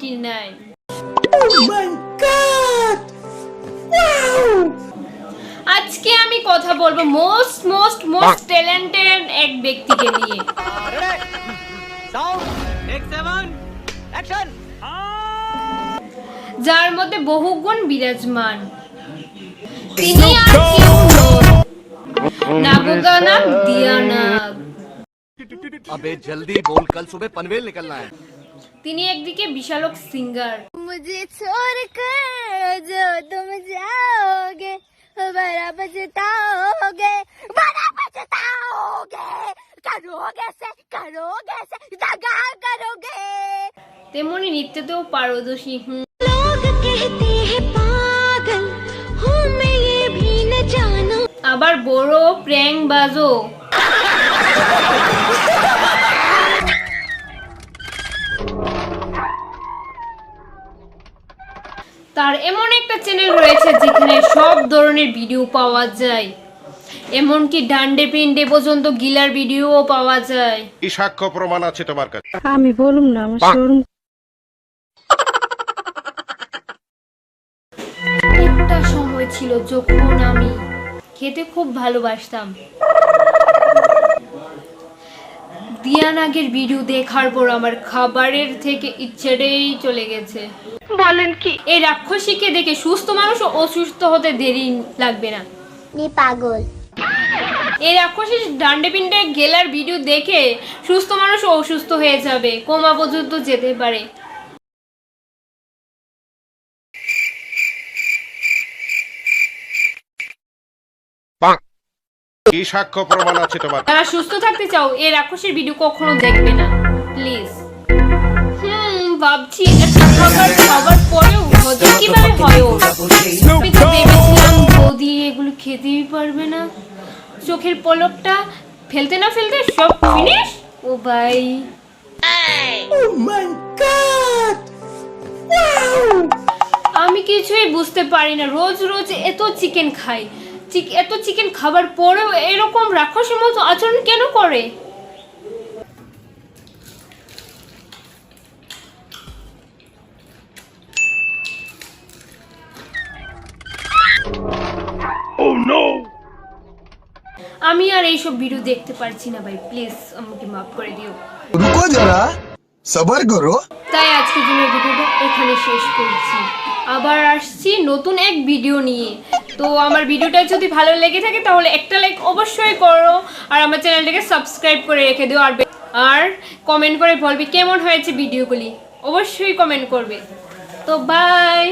99। Oh my God! Wow! আজকে আমি কথা বলবো মোস্ট ট্যালেন্টেড এক ব্যক্তিকে নিয়ে। যার মধ্যে বহু গুণ বিরাজমান। তিনি আর কেউ নন, নাগুগা নাগ দিয়া নাগ। अबे जल्दी बोल, कल सुबह पनवेल निकलना है। তিনি একদিকে বিশালক সিঙ্গার, मुझे छोड़कर जो तुम जाओगे बड़ा पछताओगे करोगे से दगा करोगे। তেমনি নৃত্যতেও পারদর্শী। लोग कहते हैं पागल हूँ मैं ये भी न जाना। আবার বড় প্র্যাঙ্ক বাজো। তার এমন একটা চ্যানেল রয়েছে যেখানে সব ধরনের ভিডিও পাওয়া যায়, এমনকি ডান্ডে পিন্ডে পর্যন্ত গিলার ভিডিও পাওয়া যায়। কি সাক্ষ্য প্রমাণ আছে তোমার কাছে? আমি বলুম না, আমার শোরুম। একটা সময় ছিল যখন আমি খেতে খুব ভালোবাসতাম। দিয়া নাগের ভিডিও দেখার পর আমার খাবারের থেকে ইচ্ছেটাই চলে গেছে। বলেন কি? এই রাক্ষসীকে দেখে সুস্থ মানুষ অসুস্থ হতে দেরি লাগবে না। পাগল। এই রাক্ষসী ডান্ডে পিন্ডে গেলার ভিডিও দেখে সুস্থ মানুষ অসুস্থ হয়ে যাবে, কোমা পর্যন্ত যেতে পারে। কি সাক্ষ্য প্রমাণ আছে তোমার? যারা সুস্থ থাকতে চাও এই রাক্ষসীর ভিডিও কখনো দেখবে না প্লিজ। ভাবছি একটা খাবার পরেও হজম কিভাবে হয় ওর। আমি তো ভেবেছিলাম বৌদি এগুলো খেতেই পারবে না, চোখের পলকটা ফেলতে না ফেলতে সব ফিনিশ। ও ভাই, Oh my God! Wow! আমি কিছুই বুঝতে পারি না, রোজ রোজ এত চিকেন খাই, এত চিকেন খাবার পরেও এরকম রাক্ষসের মতো আচরণ কেন করে? আমি আর এইসব ভিডিও দেখতে পারছি না ভাই, প্লিজ আমাকে মাফ করে দিও। रुको जरा सबर करो। তাই আজকের জন্য ভিডিওটা এখানে শেষ করছি, আবার আসছি নতুন এক ভিডিও নিয়ে। তো আমার ভিডিওটা যদি ভালো লেগে থাকে তাহলে একটা লাইক অবশ্যই করো, আর আমার চ্যানেলটাকে সাবস্ক্রাইব করে রেখে দিও। আর কমেন্ট করে বলবি কেমন হয়েছে ভিডিওগুলি, অবশ্যই কমেন্ট করবে। তো বাই।